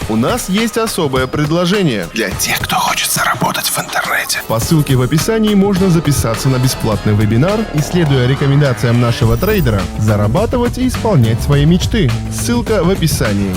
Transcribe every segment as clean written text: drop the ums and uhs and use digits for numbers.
У нас есть особое предложение. Для тех, кто хочет заработать в интернете. По ссылке в описании можно записаться на бесплатный вебинар и, следуя рекомендациям нашего трейдера, зарабатывать и исполнять свои мечты. Ссылка в описании.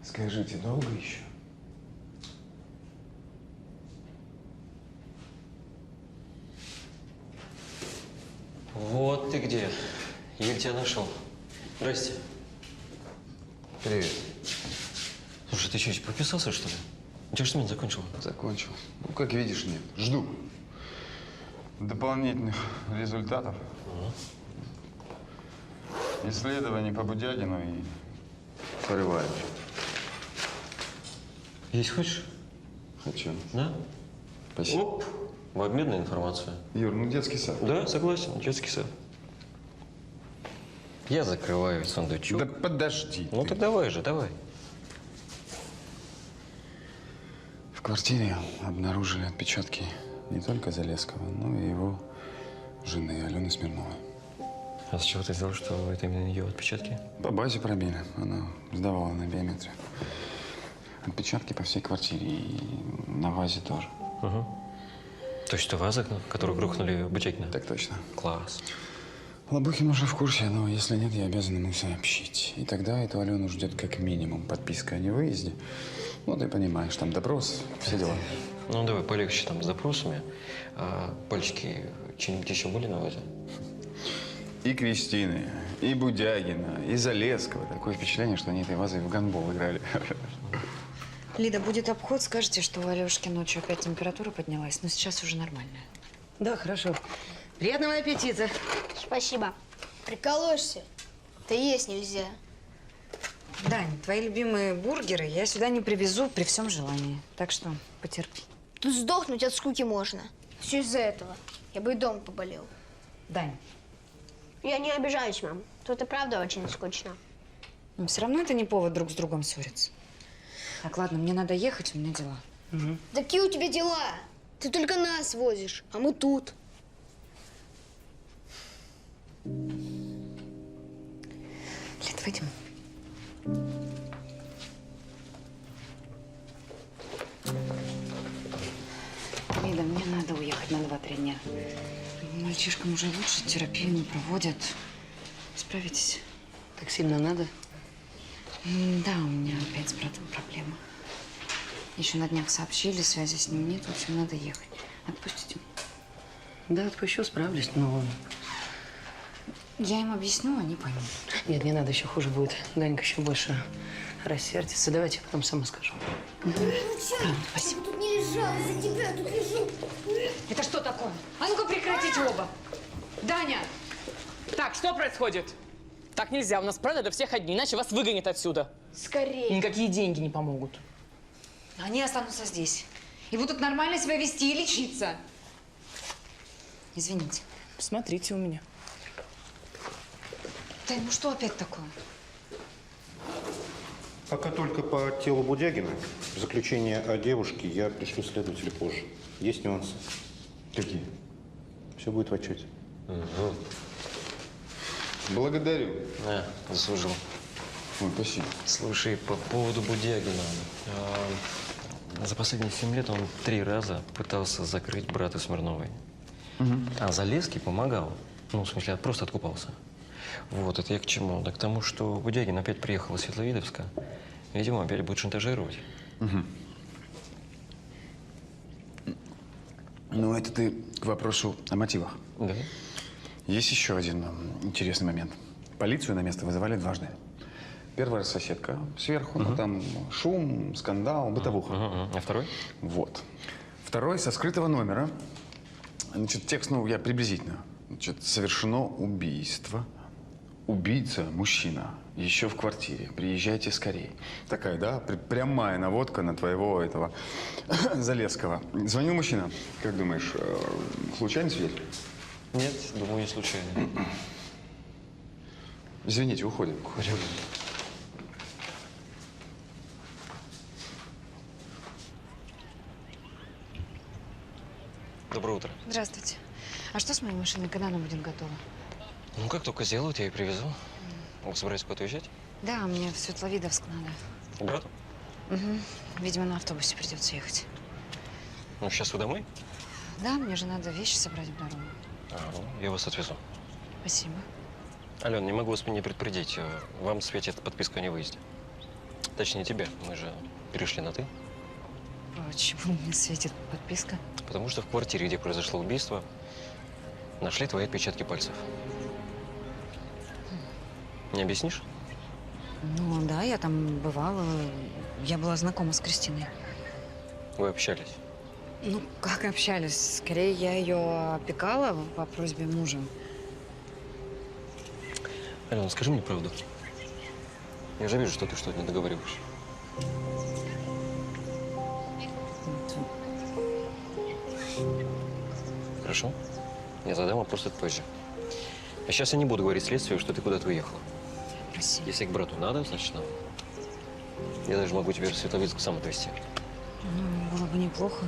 Скажите, долго еще? Вот ты где. Еле тебя нашел. Здрасте. Привет. Слушай, ты что, подписался, что ли? У тебя что смен закончил? Закончил. Ну, как видишь, нет. Жду дополнительных результатов. Исследований по Будягину и порываюсь. Есть хочешь? Хочу. Да? Спасибо. Оп, в обмен на информацию. Юр, ну детский сад. Да, согласен, детский сад. Я закрываю сундучок. Да подожди. Ну ты. так давай же, давай. В квартире обнаружили отпечатки не только Залесского, но и его жены Алены Смирновой. А с чего ты взял, что это именно ее отпечатки? По базе пробили. Она сдавала на биометрию. Отпечатки по всей квартире и на вазе тоже. Угу. То есть это ваза, которую грохнули Бутягина? Так точно. Класс. Лобухин уже в курсе, но если нет, я обязан ему сообщить. И тогда эту Алену ждет как минимум подписка о невыезде. Ну, ты понимаешь, там допрос, все дела. Ну, давай полегче там с запросами. А пальчики что-нибудь еще были на вазе? И Кристины, и Будягина, и Залесского. Такое впечатление, что они этой вазой в гандбол играли. Лида, будет обход, скажете, что у Алёшки ночью опять температура поднялась, но сейчас уже нормальная. Да, хорошо. Приятного аппетита. Спасибо. Приколоешься? Да есть нельзя. Дань, твои любимые бургеры я сюда не привезу при всем желании. Так что потерпи. Тут сдохнуть от скуки можно. Все из-за этого. Я бы и дома поболел. Дань, Я не обижаюсь, мам. Тут и правда очень скучно. но все равно это не повод друг с другом ссориться. Так, ладно, мне надо ехать, у меня дела. Да какие у тебя дела? Ты только нас возишь, а мы тут. Лид, выйдем. Лида, мне надо уехать на 2-3 дня. Мальчишкам уже лучше, терапию не проводят. Справитесь? Так сильно надо? Да, у меня опять с братом проблема. Еще на днях сообщили, связи с ним нет, в общем, надо ехать. Отпустите? Да, отпущу, справлюсь, но… Я им объясню, они поймут. Нет, не надо, еще хуже будет. Данька еще больше рассердится. Давайте я потом сама скажу. Спасибо. Тут не лежал, из-за тебя тут лежу. Это что такое? А ну-ка прекратите оба! Даня! Так, что происходит? Так нельзя, у нас правда до всех одни, иначе вас выгонят отсюда. Скорее. Никакие деньги не помогут. Они останутся здесь. И будут нормально себя вести и лечиться. Извините. Смотрите у меня. Дань, ну что опять такое? Пока только по телу Будягина. Заключение о девушке я пришлю следователю позже. Есть нюансы. Какие? Все будет в отчете. Благодарю. Заслужил. Ой, спасибо. Слушай, по поводу Будягина. За последние 7 лет он 3 раза пытался закрыть брата Смирновой. А Залесский помогал. Ну, в смысле, просто откупался. Вот, это я к чему? Да к тому, что Будягин опять приехал из Светловидовска. Видимо, опять будет шантажировать. Ну, это ты к вопросу о мотивах. Да? Есть еще один интересный момент. Полицию на место вызывали дважды. Первый раз соседка сверху, ну, там шум, скандал, бытовуха. А второй? Вот. Второй со скрытого номера. Значит, текст, ну, я приблизительно. Значит, совершено убийство. Убийца, мужчина, еще в квартире. Приезжайте скорее. Такая, да, прямая наводка на твоего этого Залесского. Звонил мужчина. Как думаешь, случайный свидетель? Нет, думаю, не случайно. Извините, уходим. Уходим. Доброе утро. Здравствуйте. А что с моей машиной? Когда она будет готова? Ну, как только сделают, я ее привезу. Вы собираетесь куда-то уезжать? Да, мне в Светловидовск надо. К брату? Угу. Видимо, на автобусе придется ехать. Ну, сейчас вы домой? Да, мне же надо вещи собрать в дорогу. Ну, я вас отвезу. Спасибо. Ален, не могу вас не предупредить. Вам светит подписка о невыезде. Точнее, тебе. Мы же перешли на «ты». Почему мне светит подписка? Потому что в квартире, где произошло убийство, нашли твои отпечатки пальцев. Не объяснишь? Ну да, я там бывала. Я была знакома с Кристиной. Вы общались? Ну, как общались? Скорее, я ее опекала по просьбе мужа. Алена, скажи мне правду. Я же вижу, что ты что-то не договариваешь. Хорошо? Я задам вопрос это позже. А сейчас я не буду говорить следствию, что ты куда-то уехала. Прости. Если к брату надо, значит надо. Я даже могу тебя в Светловидск сам отвезти. Ну, было бы неплохо.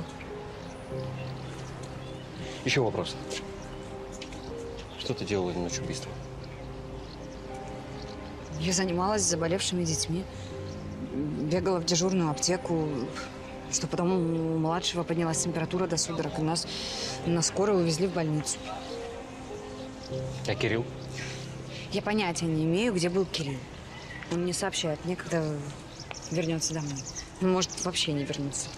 Еще вопрос. Что ты делала в ночь убийства? Я занималась заболевшими детьми. Бегала в дежурную аптеку, что потом у младшего поднялась температура до судорог. И нас на скорой увезли в больницу. А Кирилл? Я понятия не имею, где был Кирилл. Он мне сообщает, некогда вернется домой. Он может вообще не вернуться.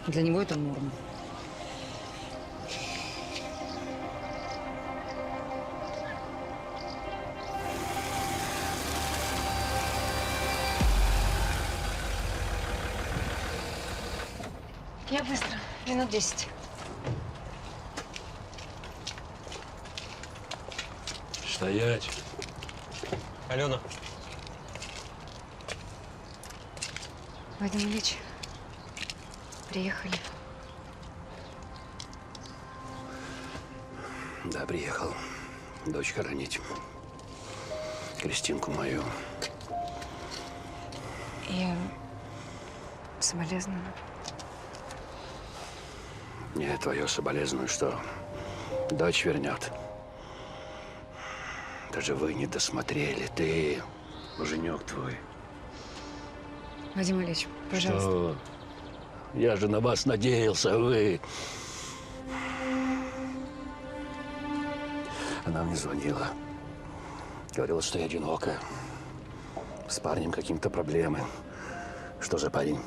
Для него это норма. Я быстро. Минут 10. Стоять. Алена. Вадим Ильич, приехали. Да, приехал. Дочь хоронить. Кристинку мою. Я соболезную. Не твое соболезную, что дочь вернет. Даже вы не досмотрели. Ты, муженек твой. Вадим Ильич, пожалуйста. Что? Я же на вас надеялся, а вы... Она мне звонила. Говорила, что я одинока. С парнем каким-то проблемы. Что за парень?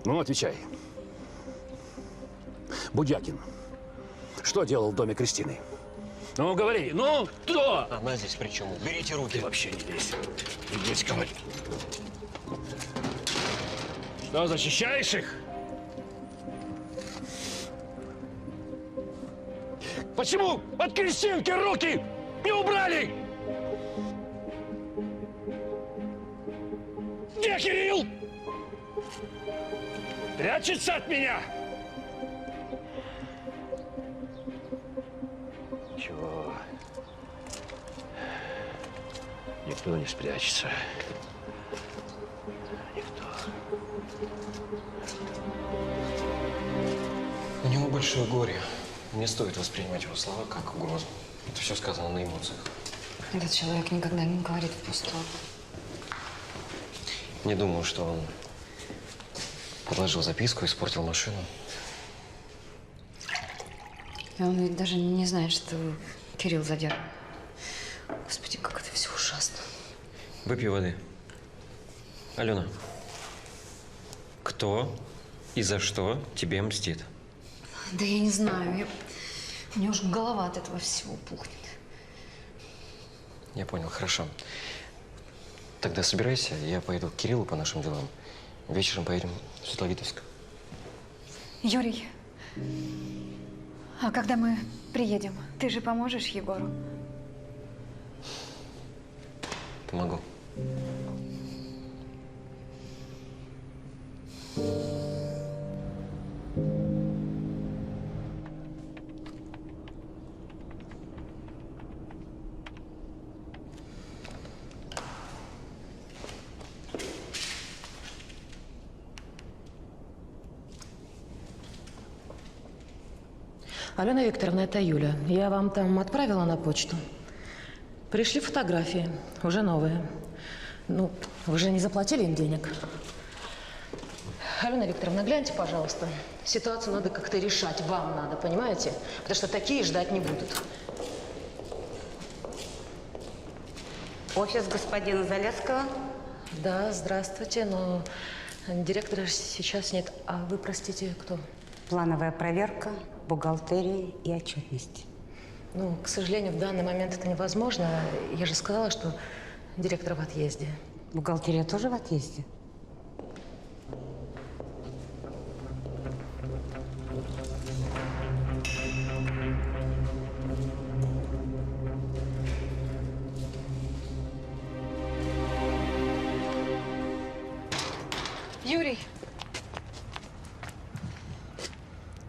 Ну, отвечай. Будягин. Что делал в доме Кристины? Ну, говори. Ну, кто? Она здесь при чем? Уберите руки. Ты вообще не лезь. Не лезь, говори. Что, защищаешь их? Почему от Кристинки руки не убрали? Где Кирилл? Прячется от меня? Чего? Никто не спрячется. Никто. У него большое горе. Не стоит воспринимать его слова как угрозу. Это все сказано на эмоциях. Этот человек никогда не говорит впустую. Не думаю, что он подложил записку, испортил машину. И он ведь даже не знает, что Кирилл задержан. Господи, как это все ужасно. Выпей воды. Алена, кто и за что тебе мстит? Да я не знаю. У меня уже голова от этого всего пухнет. Я понял, хорошо. Тогда собирайся, я пойду к Кириллу по нашим делам. Вечером поедем в Светловидовск. Юрий, а когда мы приедем, ты же поможешь Егору? Помогу. Алена Викторовна, это Юля. Я вам там отправила на почту. Пришли фотографии, уже новые. Ну, вы же не заплатили им денег. Алена Викторовна, гляньте, пожалуйста. Ситуацию надо как-то решать, вам надо, понимаете? Потому что такие ждать не будут. Офис господина Залесского? Да, здравствуйте, но директора сейчас нет. А вы, простите, кто? Плановая проверка, бухгалтерии и отчетности. Ну, к сожалению, в данный момент это невозможно. Я же сказала, что директор в отъезде. Бухгалтерия тоже в отъезде? Юрий.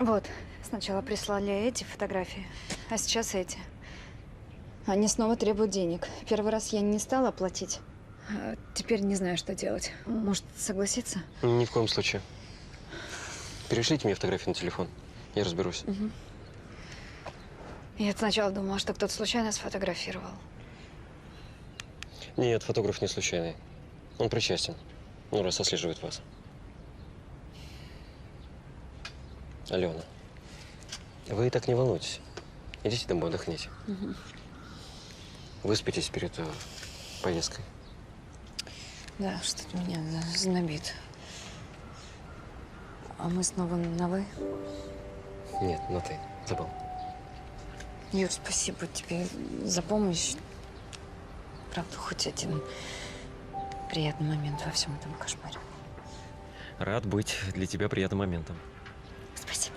Вот, сначала прислали эти фотографии, а сейчас эти. Они снова требуют денег. Первый раз я не стала платить. А теперь не знаю, что делать. Может, согласиться? Ни в коем случае. Перешлите мне фотографии на телефон. Я разберусь. Угу. Я сначала думала, что кто-то случайно сфотографировал. Нет, фотограф не случайный. Он причастен. Ну, раз отслеживает вас. Алена, вы и так не волнуйтесь. Идите домой, отдохните. Угу. Выспитесь перед поездкой. Да, что-то меня знобит. А мы снова на «вы»? Нет, на «ты». Забыл. Юр, спасибо тебе за помощь. Правда, хоть один приятный момент во всем этом кошмаре. Рад быть для тебя приятным моментом. Спасибо.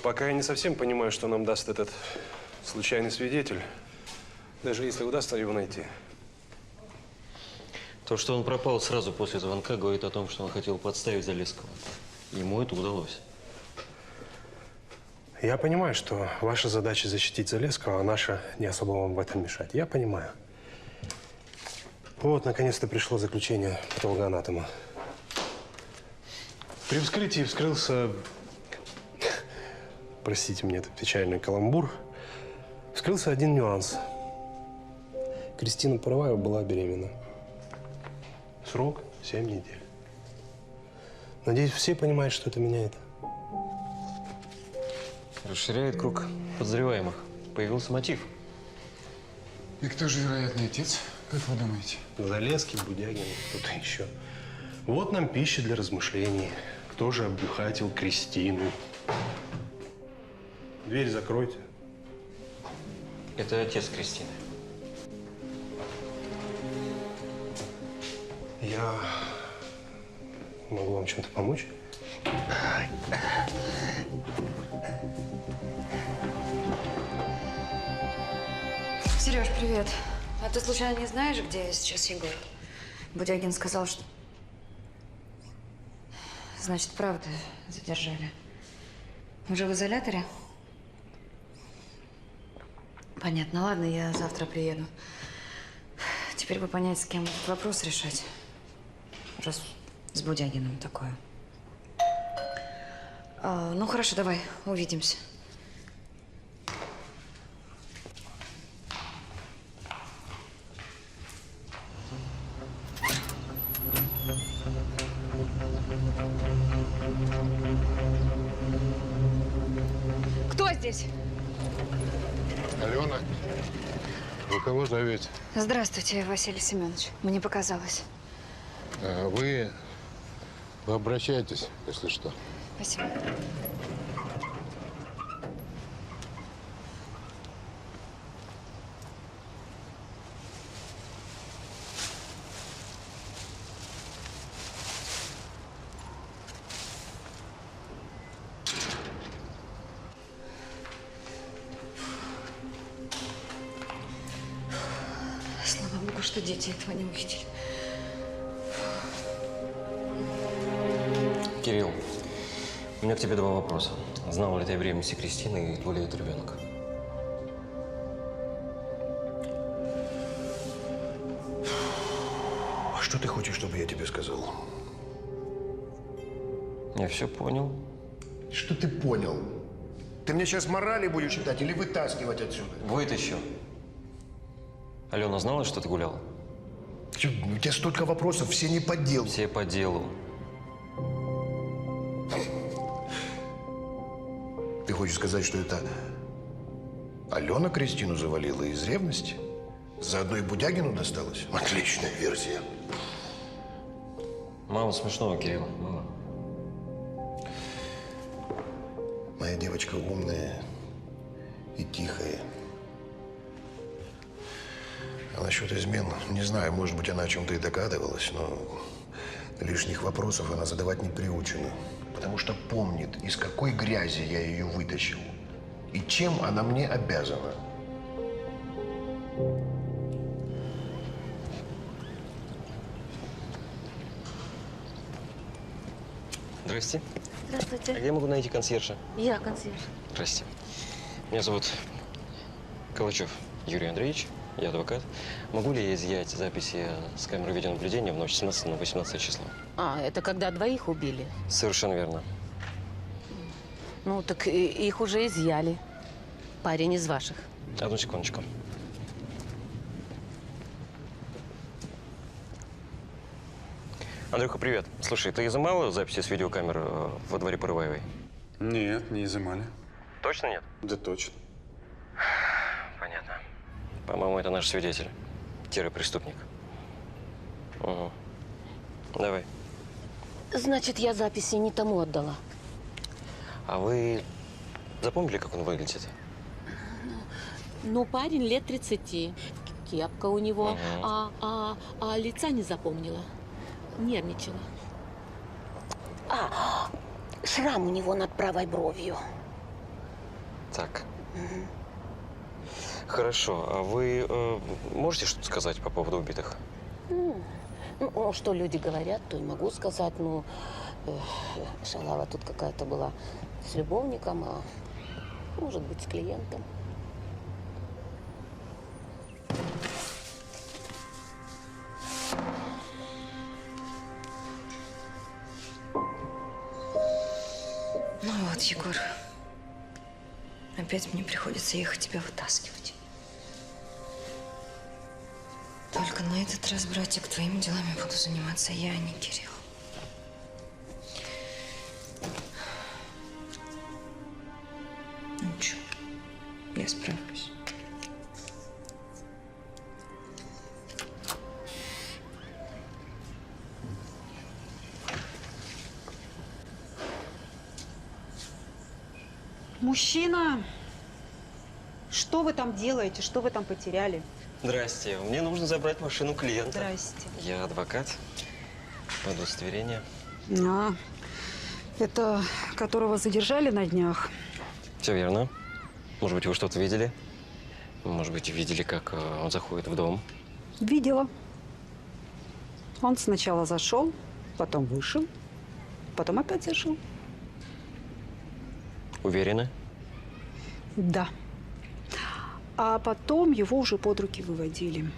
Пока я не совсем понимаю, что нам даст этот случайный свидетель, даже если удастся его найти. То, что он пропал сразу после звонка, говорит о том, что он хотел подставить Залесского. Ему это удалось. Я понимаю, что ваша задача защитить Залесского, а наша не особо вам в этом мешать. Я понимаю. Вот, наконец-то пришло заключение патологоанатома. При вскрытии вскрылся, простите мне этот печальный каламбур, вскрылся один нюанс. Кристина Параваева была беременна. Срок 7 недель. Надеюсь, все понимают, что это меняет. Расширяет круг подозреваемых. Появился мотив. И кто же вероятный отец, как вы думаете? Залесский, Будягин, кто-то еще. Вот нам пища для размышлений. Кто же обюхатил Кристину? Дверь закройте. Это отец Кристины. Я могу вам чем-то помочь? Сереж, привет. А ты случайно не знаешь, где сейчас Егор? Будягин сказал, что… Значит, правда задержали. Уже в изоляторе? Понятно. Ладно, я завтра приеду. Теперь бы понять, с кем этот вопрос решать. Раз с Будягиным такое. Ну, хорошо, давай, увидимся. здесь. Алена, вы кого зовете? Здравствуйте, Василий Семенович. Мне показалось. Вы обращайтесь, если что. Спасибо. Слава богу, что дети этого не увидели. Кирилл, у меня к тебе два вопроса. Знал ли ты о беременности Кристины и твой ли это ребенок? А что ты хочешь, чтобы я тебе сказал? Я все понял. Что ты понял? Ты мне сейчас морали будешь читать или вытаскивать отсюда? Вытащу. Алена знала, что ты гулял? Чё, у тебя столько вопросов, все не по делу. Все по делу. Ты хочешь сказать, что это Алена Кристину завалила из ревности? Заодно и Будягину досталось? Отличная версия. Мало смешного, Кирилл, мало. Моя девочка умная и тихая. А насчет измен, не знаю, может быть, она о чем-то и догадывалась, но лишних вопросов она задавать не приучена. Потому что помнит, из какой грязи я ее вытащил и чем она мне обязана. Здрасте. Здравствуйте. А где я могу найти консьержа? Я консьерж. Здрасте. Меня зовут Калачев Юрий Андреевич. Я адвокат. Могу ли я изъять записи с камеры видеонаблюдения в ночь с 17 на 18 число? А, это когда двоих убили? Совершенно верно. Ну, так их уже изъяли. Парень из ваших. Одну секундочку. Андрюха, привет. Слушай, ты изымал записи с видеокамер во дворе Порываевой? Нет, не изымали. Точно нет? Да точно. Понятно. По-моему, это наш свидетель. Преступник. Угу. Давай. Значит, я записи не тому отдала. А вы запомнили, как он выглядит? Ну, парень лет 30. Кепка у него. А лица не запомнила. Нервничала. Шрам у него над правой бровью. Так. Хорошо. А вы можете что-то сказать по поводу убитых? Ну, что люди говорят, то и могу сказать. Ну, шалава тут какая-то была с любовником, а может быть, с клиентом. Ну вот, Егор. Опять мне приходится ехать тебя вытаскивать. Только на этот раз, братик, твоими делами буду заниматься я, а не Кирилл. Ну ничего, я справлюсь. Мужчина, что вы там делаете? Что вы там потеряли? Здрасте. Мне нужно забрать машину клиента. Здрасте. Я адвокат. Удостоверение. Это которого задержали на днях? Все верно. Может быть, вы что-то видели? Может быть, видели, как он заходит в дом? Видела. Он сначала зашел, потом вышел, потом опять зашел. Уверены? Да. А потом его уже под руки выводили.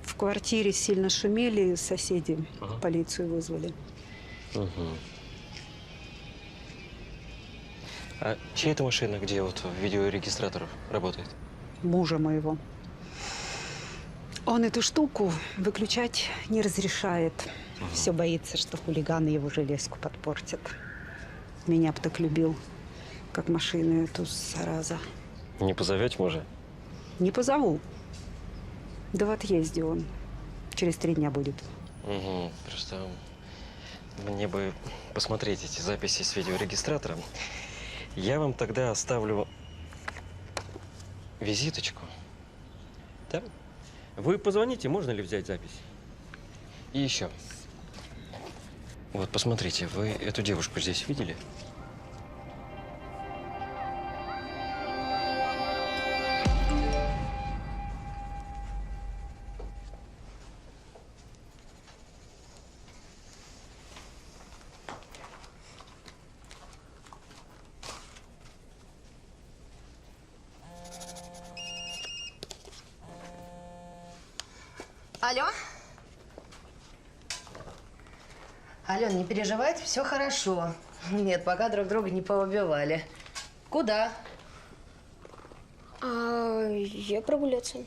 В квартире сильно шумели, соседи полицию вызвали. А чья это машина, где вот видеорегистратор работает? Мужа моего. Он эту штуку выключать не разрешает. Все боится, что хулиганы его железку подпортят. Меня бы так любил. как машину эту, зараза. Не позовете мужа? Не позову. Да в отъезде он. Через 3 дня будет. Угу. Просто мне бы посмотреть эти записи с видеорегистратора. Я вам тогда оставлю визиточку. Да? Вы позвоните, можно ли взять запись? И еще. Вот, посмотрите, вы эту девушку здесь видели? Алло? Ален, не переживайте, все хорошо. Нет, пока друг друга не поубивали. Куда? Я прогуляться.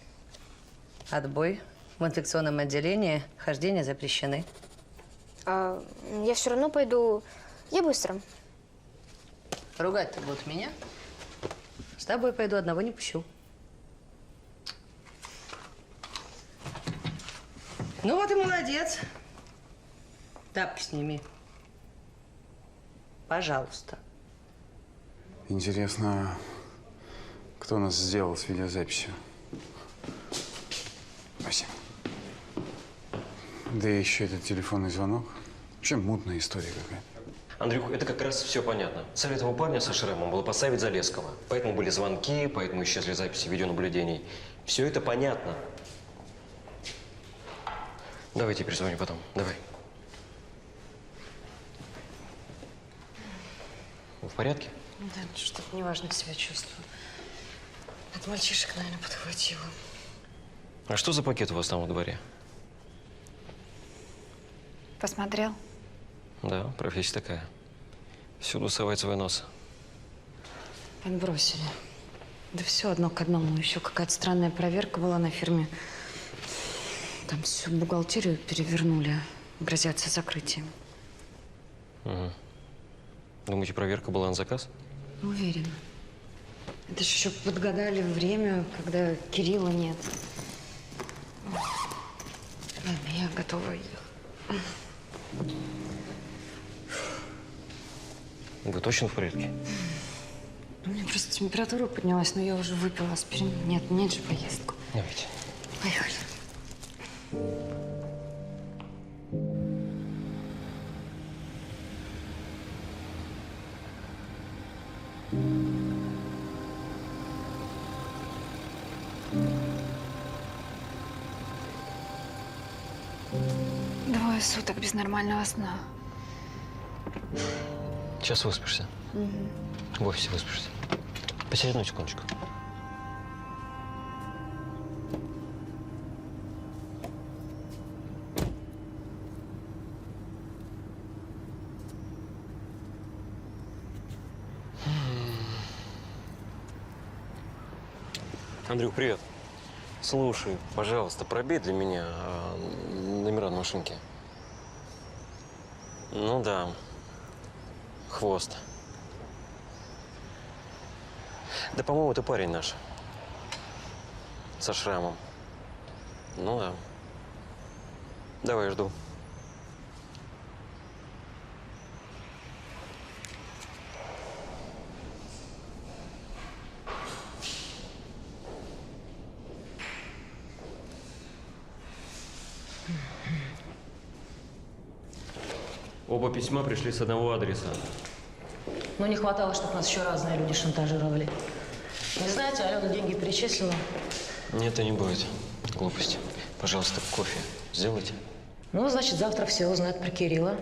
Отбой. В инфекционном отделении хождения запрещены. Я все равно пойду. Я быстро. Ругать-то будут меня. С тобой пойду, одного не пущу. Ну вот и молодец. Тапки сними. Пожалуйста. Интересно, кто нас сделал с видеозаписью? Спасибо. Да и еще этот телефонный звонок. Вообще мутная история какая-то. Андрюх, это как раз все понятно. Цель этого парня со шрамом была поставить Залесского. Поэтому были звонки, поэтому исчезли записи видеонаблюдений. Все это понятно. Давайте перезвоню потом. Давай. Вы в порядке? Да, что-то неважно себя чувствую. От мальчишек, наверное, подхватила. А что за пакет у вас там во дворе? Посмотрел? Да, профессия такая. Всюду совать свой нос. Подбросили. Да все одно к одному. Еще какая-то странная проверка была на фирме. Там всю бухгалтерию перевернули. Грозятся закрытием. Угу. Думаете, проверка была на заказ? Уверена. Это же еще подгадали время, когда Кирилла нет. Ладно, я готова. Вы точно в порядке? У меня просто температура поднялась, но я уже выпила аспирин. Нет, нет же поездку. Давайте. Поехали. Двое суток без нормального сна. Сейчас выспишься. Угу. В офисе выспишься. Посиди одну секундочку. Андрюх, привет. Слушай, пожалуйста, пробей для меня номера на машинке. Ну да. Хвост. Да, по-моему, это парень наш. Со шрамом. Ну да. Давай, жду. Оба письма пришли с одного адреса. Ну, не хватало, чтобы нас еще разные люди шантажировали. Не знаете, Алена деньги перечислила? Нет, это не будет. Глупости. Пожалуйста, кофе сделайте. Ну, значит, завтра все узнают про Кирилла,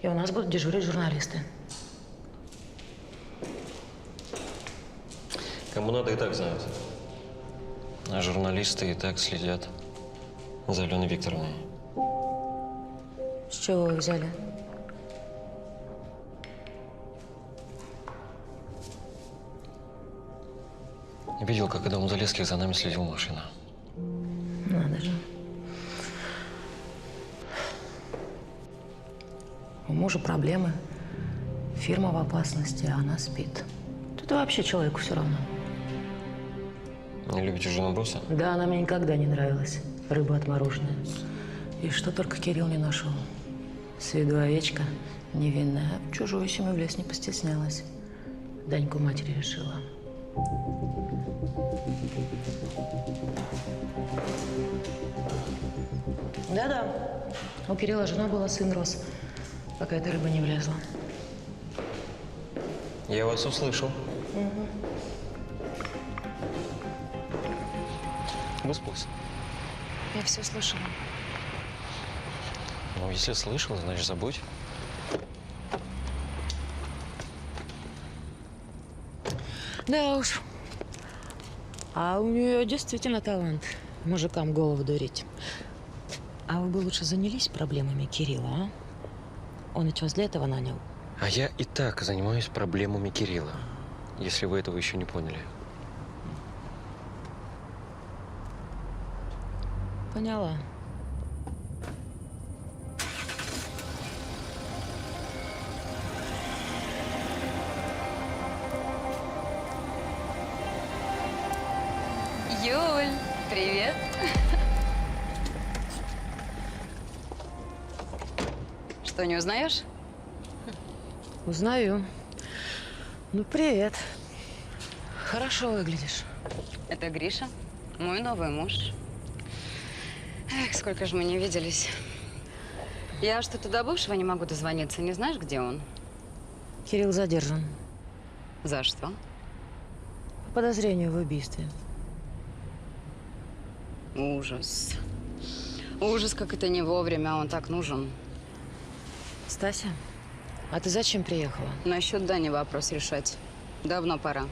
и у нас будут дежурить журналисты. Кому надо, и так знают. А журналисты и так следят за Аленой Викторовной. С чего вы взяли? Видел, как когда у Залесских за нами следила машина. Надо же. У мужа проблемы. Фирма в опасности, а она спит. Да вообще человеку все равно. Не любите жену босса? Да, она мне никогда не нравилась. Рыба отмороженная. И что только Кирилл не нашел. С виду овечка невинная, а в чужую семью в лес не постеснялась. Даньку матери решила. Да-да. У Кирилла жена была, сын рос, пока эта рыба не влезла. Я вас услышал. Выспался? Я все слышала. Ну, если слышал, значит, забудь. Да уж. А у нее действительно талант мужикам голову дурить. А вы бы лучше занялись проблемами Кирилла, а? Он ведь вас для этого нанял. А я и так занимаюсь проблемами Кирилла, если вы этого еще не поняли. Поняла. Юль, привет. Что, не узнаешь? Узнаю. Ну, привет. Хорошо выглядишь. Это Гриша, мой новый муж. Эх, сколько же мы не виделись. Я что-то до бывшего не могу дозвониться. Не знаешь, где он? Кирилл задержан. За что? По подозрению в убийстве. Ужас. Ужас, как это не вовремя, он так нужен. Стася, а ты зачем приехала? Насчет Дани вопрос решать. Давно пора.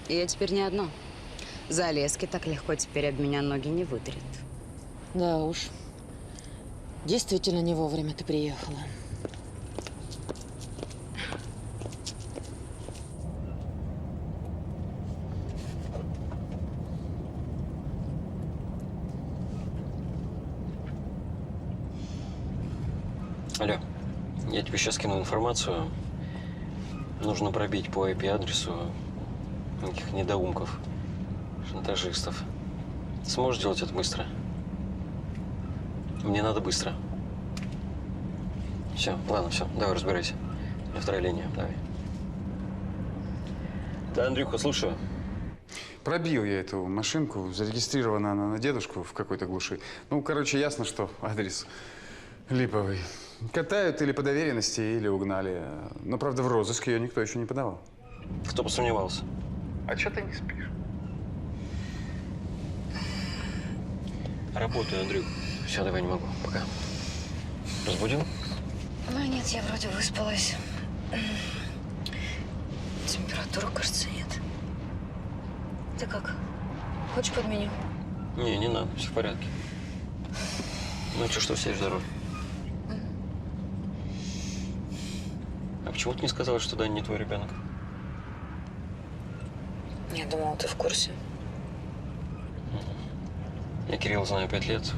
И я теперь не одна. Залезки так легко теперь об меня ноги не вытрет. Да уж. Действительно не вовремя ты приехала. Алло, я тебе сейчас скину информацию. Нужно пробить по IP-адресу таких недоумков, шантажистов. Сможешь делать это быстро? Мне надо быстро. Все, ладно, все, давай разбирайся. На второй линии, давай. Да, Андрюха, слушаю. Пробил я эту машинку, зарегистрирована она на дедушку в какой-то глуши. Ну, короче, ясно, что адрес липовый. Катают или по доверенности, или угнали. Но, правда, в розыск ее никто еще не подавал. Кто посомневался? А что ты не спишь? Работаю, Андрюх. Все, давай, не могу. Пока. Разбудил? Ну нет, я вроде выспалась. Температуры, кажется, нет. Ты как? Хочешь подменю? Не, не надо, все в порядке. Ну что, все здоров? А почему ты не сказала, что Даня не твой ребенок? Я думала, ты в курсе. Я Кирилла знаю 5 лет.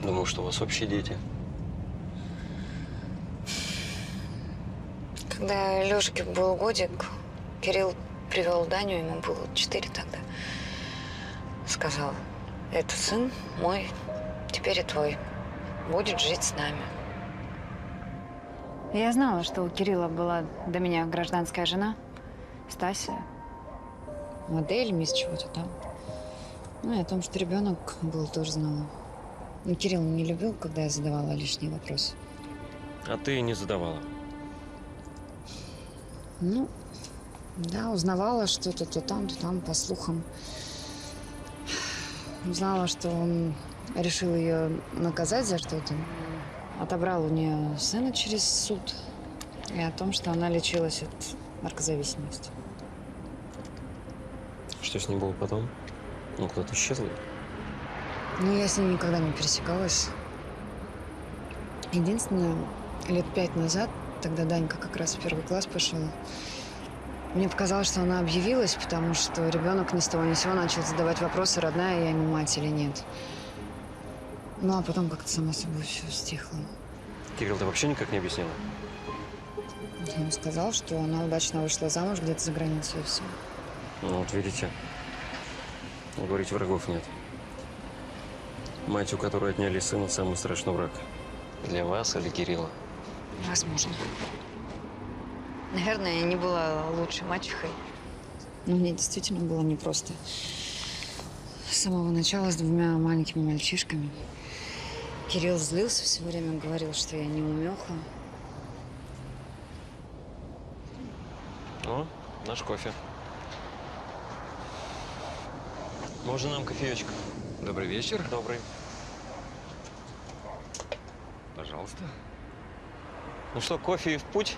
Думал, что у вас общие дети. Когда Лёшке был годик, Кирилл привел Даню, ему было 4 тогда. Сказал, это сын мой, теперь и твой. Будет жить с нами. Я знала, что у Кирилла была до меня гражданская жена, Стася. Модель, мисс чего-то там. Ну и о том, что ребенок был, тоже знала. Но Кирилл не любил, когда я задавала лишние вопросы. А ты не задавала? Ну, да, узнавала что-то то там, по слухам. Узнала, что он решил ее наказать за что-то. Отобрал у нее сына через суд. И о том, что она лечилась от наркозависимости. Что с ней было потом? Ну, куда-то исчезла? Ну, я с ней никогда не пересекалась. Единственное, лет 5 назад, тогда Данька как раз в 1 класс пошел, мне показалось, что она объявилась, потому что ребенок ни с того ни с сего начал задавать вопросы, родная я ему мать или нет. Ну, а потом как-то само собой все стихло. Кирилл, ты вообще никак не объяснила? Он сказал, что она удачно вышла замуж где-то за границей и все. Ну, вот видите. Вы говорите, врагов нет. Мать, у которой отняли сына, самый страшный враг. Для вас или Кирилла? Возможно. Наверное, я не была лучшей мачехой. Но мне действительно было непросто. С самого начала с двумя маленькими мальчишками. Кирилл злился все время, говорил, что я неумеха. О, наш кофе. Можно нам кофеечек? Добрый вечер. Добрый. Пожалуйста. Ну что, кофе и в путь?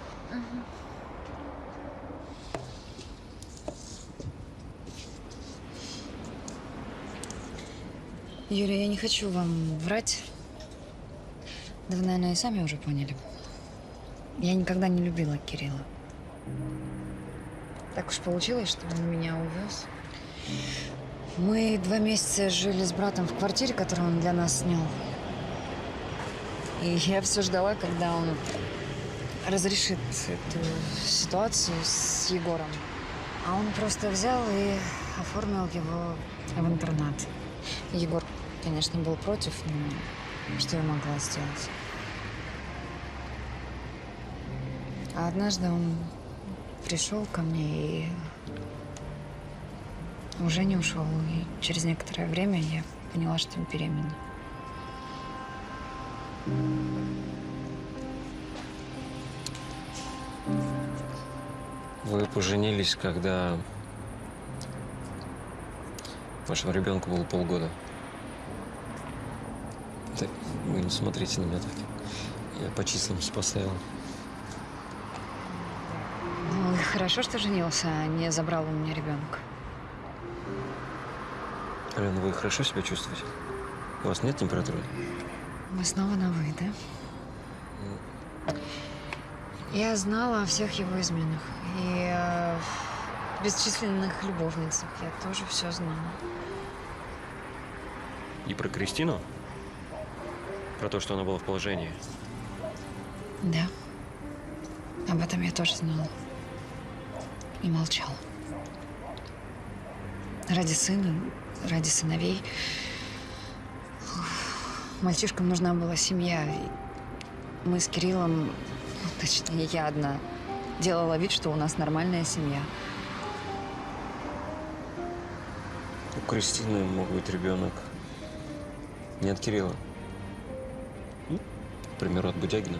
Юрий, я не хочу вам врать. Да вы, наверное, и сами уже поняли. Я никогда не любила Кирилла. Так уж получилось, что он меня увез. Мы 2 месяца жили с братом в квартире, которую он для нас снял. И я все ждала, когда он разрешит эту ситуацию с Егором. А он просто взял и оформил его в интернат. Егор, конечно, был против, но что я могла сделать? А однажды он пришел ко мне и уже не ушел. И через некоторое время я поняла, что беременна. Вы поженились, когда вашему ребенку было полгода. Так, вы не смотрите на меня так. Я по числам поставил. Ну, и хорошо, что женился, а не забрал у меня ребенка. Алена, вы хорошо себя чувствуете? У вас нет температуры? Мы снова на «вы», да? Я знала о всех его изменах. И о бесчисленных любовницах. Я тоже все знала. И про Кристину? Про то, что она была в положении? Да. Об этом я тоже знала. И молчала. Ради сына, ради сыновей. Мальчишкам нужна была семья. И мы с Кириллом, ну, точнее, я одна, делала вид, что у нас нормальная семья. У Кристины мог быть ребенок не от Кирилла. К примеру, от Будягина.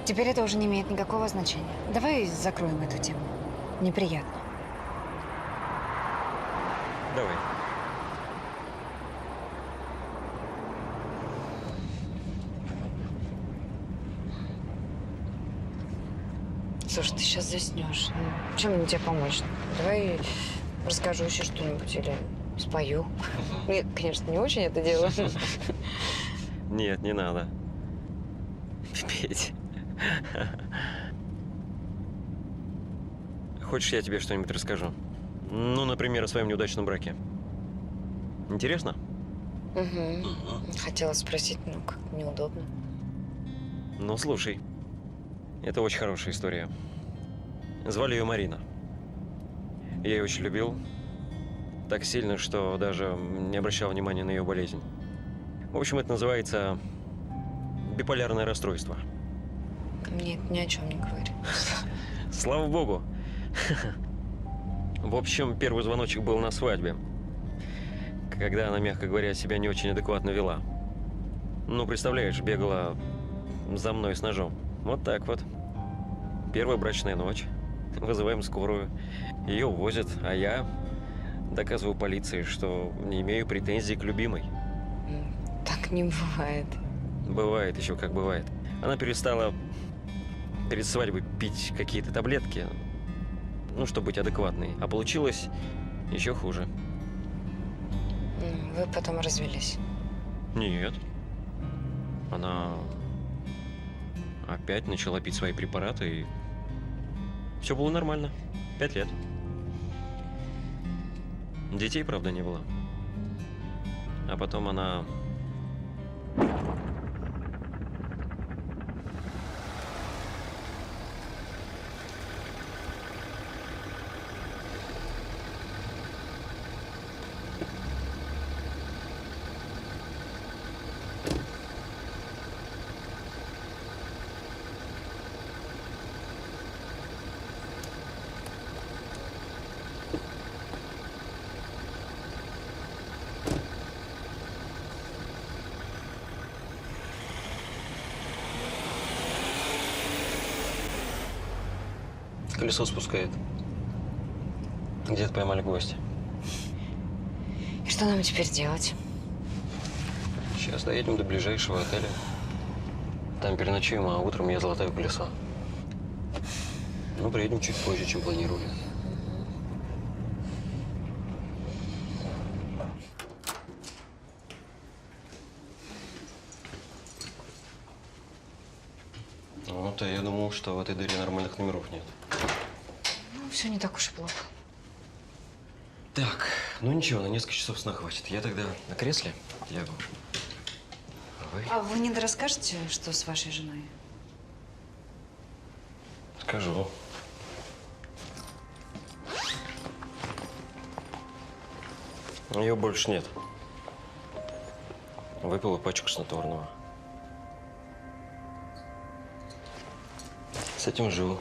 Теперь это уже не имеет никакого значения. Давай закроем эту тему. Неприятно. Давай. Слушай, ты сейчас заснешь. Ну, чем мне тебе помочь? Давай расскажу еще что-нибудь или спою. Я, конечно, не очень это делаю. Нет, не надо. Петь. Хочешь, я тебе что-нибудь расскажу? Ну, например, о своем неудачном браке. Интересно? Угу. Хотела спросить, ну, как неудобно. Ну, слушай. Это очень хорошая история. Звали ее Марина. Я ее очень любил. Так сильно, что даже не обращал внимания на ее болезнь. В общем, это называется биполярное расстройство. Мне это ни о чем не говорит. Слава богу. В общем, первый звоночек был на свадьбе, когда она, мягко говоря, себя не очень адекватно вела. Ну, представляешь, бегала за мной с ножом. Вот так вот. Первая брачная ночь. Вызываем скорую. Ее увозят, а я доказываю полиции, что не имею претензий к любимой. Так не бывает. Бывает еще как бывает. Она перестала перед свадьбой пить какие-то таблетки, ну, чтобы быть адекватной. А получилось еще хуже. Вы потом развелись? Нет. Она опять начала пить свои препараты, и все было нормально. 5 лет. Детей, правда, не было. А потом она... Колесо спускает. Где-то поймали гвоздь. И что нам теперь делать? Сейчас доедем до ближайшего отеля. Там переночуем, а утром я залатаю колесо. Ну, приедем чуть позже, чем планировали. Вот, а я думал, что в этой дыре нормальных номеров нет. Ну, все не так уж и плохо. Так, ну ничего, на несколько часов сна хватит. Я тогда на кресле лягу. А вы? А вы не расскажете, что с вашей женой? Скажу. Ее больше нет. Выпила пачку снотворного. С этим живу.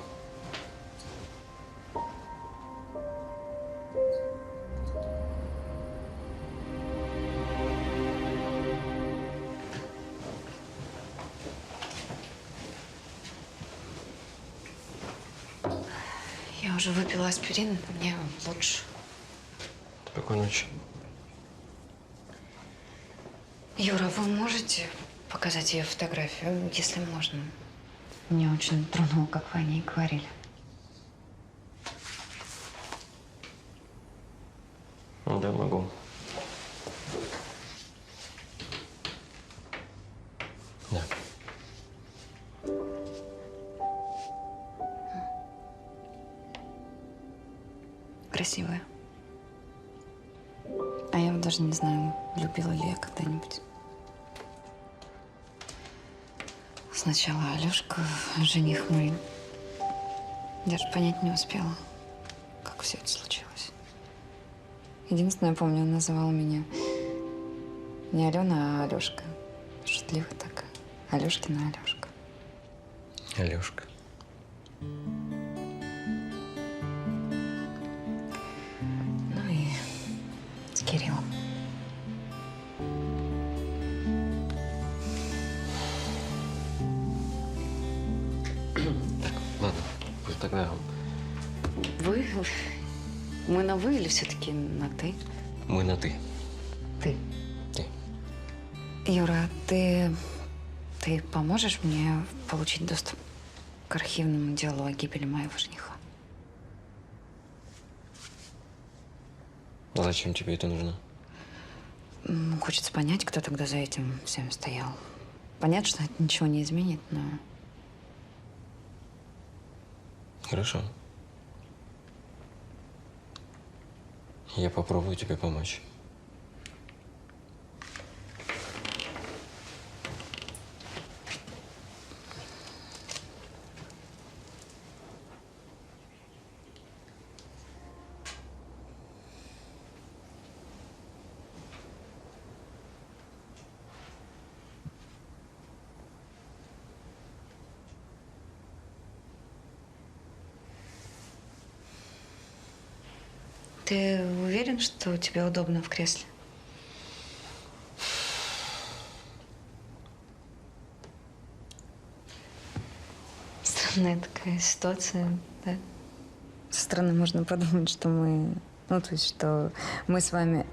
Я уже выпила аспирин, мне лучше. Спокойной ночи. Юра, вы можете показать ее фотографию, если можно? Мне очень тронуло, как вы о ней говорили. Да, могу. Да. Красивая. А я вот даже не знаю, любила ли я когда-нибудь. Сначала Алёшка, жених мой. Даже понять не успела, как все это случилось. Единственное, помню, он называл меня не Алена, а Алёшка. Шутливо так. Алёшкина Алёшка. Алёшка. Ну и с Кириллом. Ладно, пусть тогда Вы? Мы на «вы» или все-таки на «ты»? мы на «ты». Ты. Ты. Юра, ты поможешь мне получить доступ к архивному делу о гибели моего жениха? Зачем тебе это нужно? Хочется понять, кто тогда за этим всем стоял. Понятно, что это ничего не изменит, но... Хорошо. Я попробую тебе помочь. Ты уверен, что тебе удобно в кресле? Странная такая ситуация, да? Со стороны можно подумать, что мы... Ну, то есть, что мы с вами...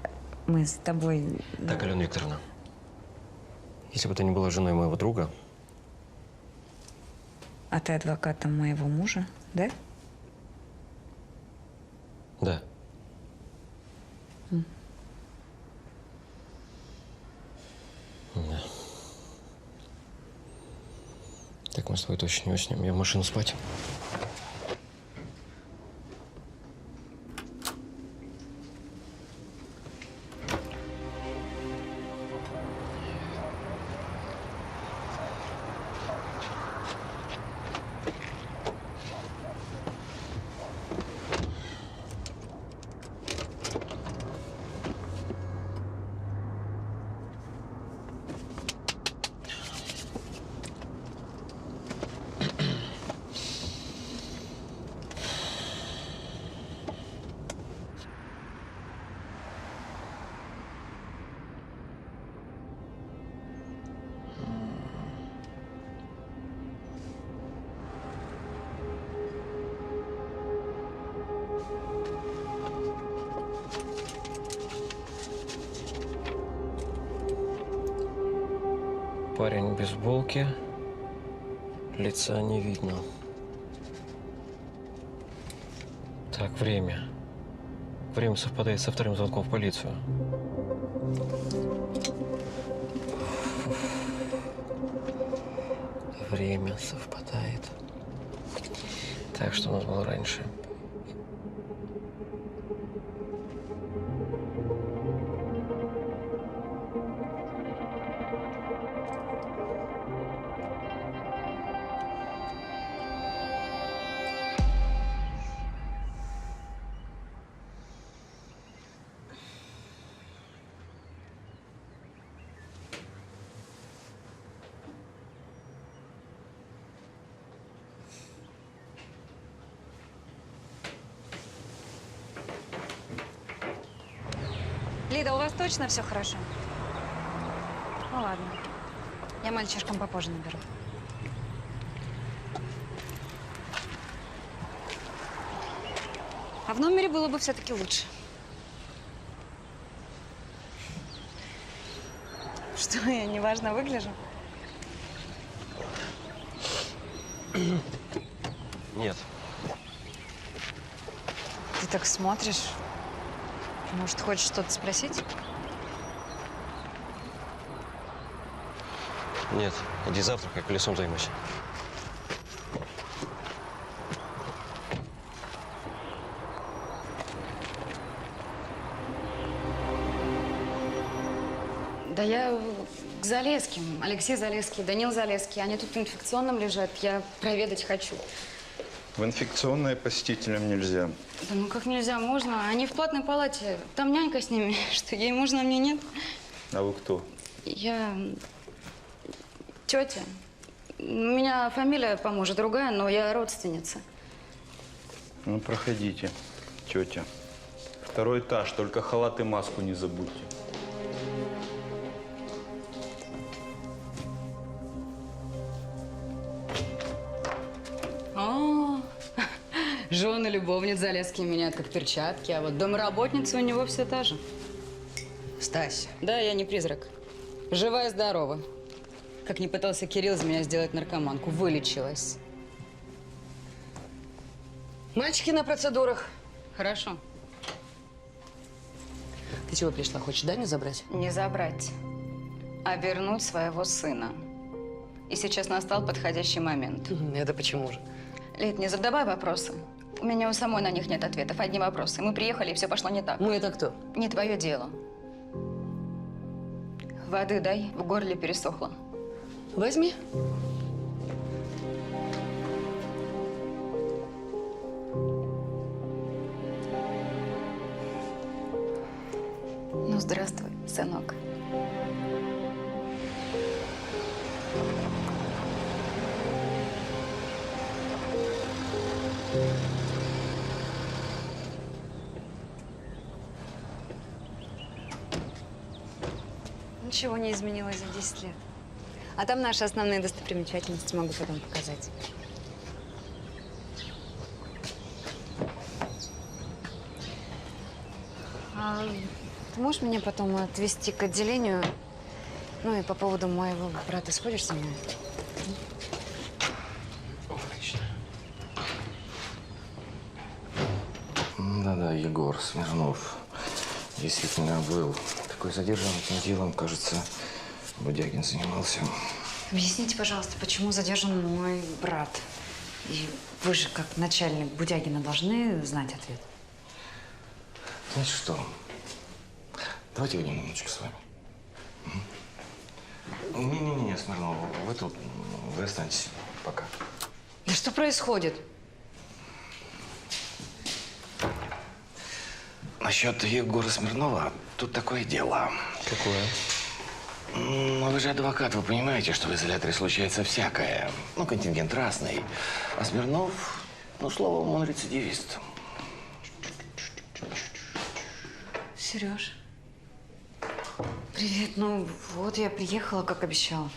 Мы с тобой... Так, Алена Викторовна, если бы ты не была женой моего друга... А ты адвокатом моего мужа, да? Да. Да. Так мы с тобой точно не уснем. Я в машину спать. Парень в бейсболке. Лица не видно. Так, время. Время совпадает со вторым звонком в полицию. Время совпадает. Так, что у нас было раньше? Лида, у вас точно все хорошо? Ну ладно. Я мальчишкам попозже наберу. А в номере было бы все-таки лучше. Что, я неважно выгляжу? Нет. Ты так смотришь. Может, хочешь что-то спросить? Нет. Иди завтракай, колесом займусь. Да я к Залесским. Алексей Залесский, Данил Залесский. Они тут в инфекционном лежат. Я проведать хочу. В инфекционное посетителям нельзя. Да ну как нельзя, можно. Они в платной палате. Там нянька с ними. Что, ей можно, а мне нет? А вы кто? Я тетя. У меня фамилия поможет другая, но я родственница. Ну, проходите, тетя. Второй этаж, только халат и маску не забудьте. О, жены любовниц Залесские меняют как перчатки, а вот домработница у него все та же. Стась. Да, я не призрак. Жива и здорова. Как не пытался Кирилл из меня сделать наркоманку, вылечилась. Мальчики на процедурах. Хорошо. Ты чего пришла? Хочешь Даню забрать? Не забрать, а вернуть своего сына. И сейчас настал подходящий момент. Это почему же? Лид, не задавай вопросы. У меня у самой на них нет ответов. Одни вопросы. Мы приехали, и все пошло не так. Мы это кто? Не твое дело. Воды дай, в горле пересохло. Возьми. Ну, здравствуй, сынок. Ничего не изменилось за 10 лет. А там наши основные достопримечательности могу потом показать. А ты можешь меня потом отвезти к отделению? Ну и по поводу моего брата сходишь со мной? Отлично. Да-да, Егор Смирнов действительно был такой задержан этим делом. Кажется, Будягин занимался. Объясните, пожалуйста, почему задержан мой брат? И вы же, как начальник Будягина, должны знать ответ. Знаете что? Давайте выйдем немножечко с вами. Не-не-не, Смирнов, вы тут, вы останьтесь пока. Да что происходит? Насчет Егора Смирнова, тут такое дело. Какое? Ну, вы же адвокат, вы понимаете, что в изоляторе случается всякое. Ну, контингент разный. А Смирнов, ну, словом, он рецидивист. Сереж, привет. Ну, вот я приехала, как обещала.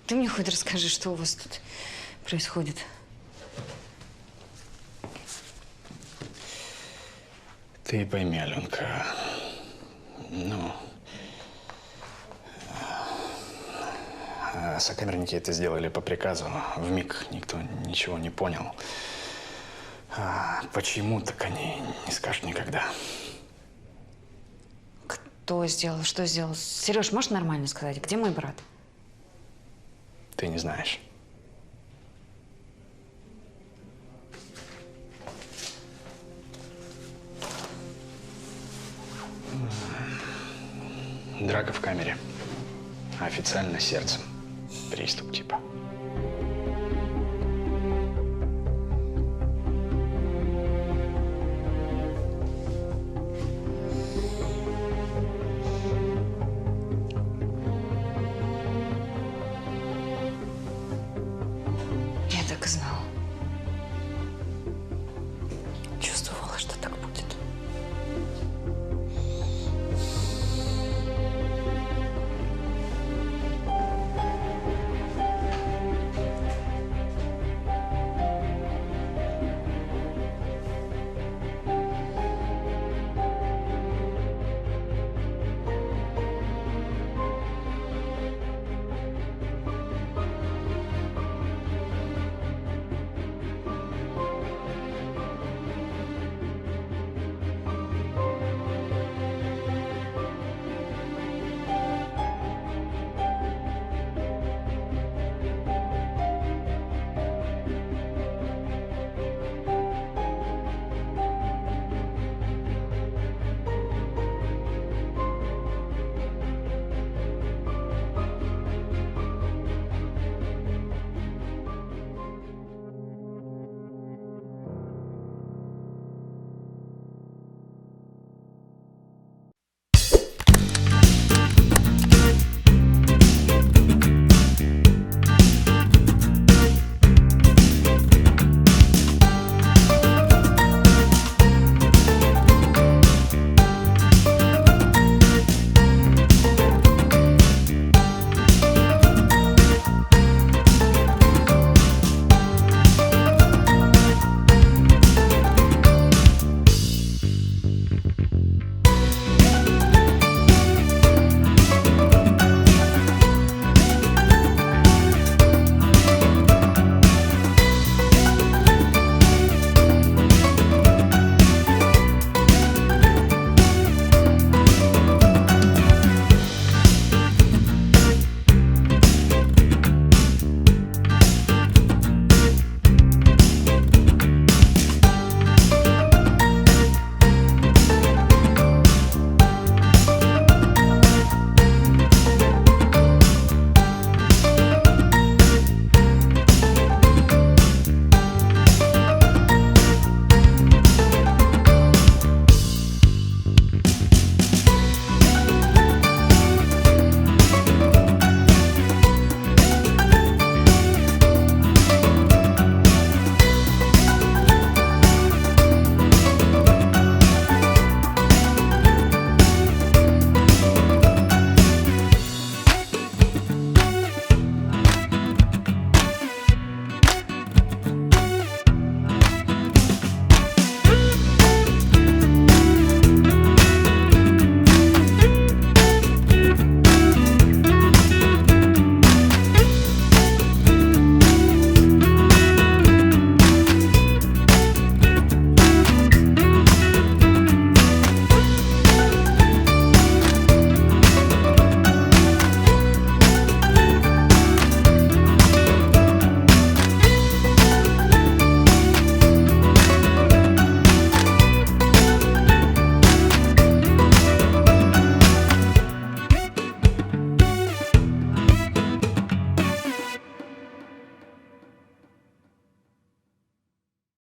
Ты мне хоть расскажи, что у вас тут происходит. Ты пойми, Аленка, ну, Сокамерники это сделали по приказу. Вмиг никто ничего не понял. Почему, так они не скажут никогда. Кто сделал? Что сделал? Сереж, можешь нормально сказать? Где мой брат? Ты не знаешь. Драка в камере. Официально сердцем. Приступ типа. Я так и знала.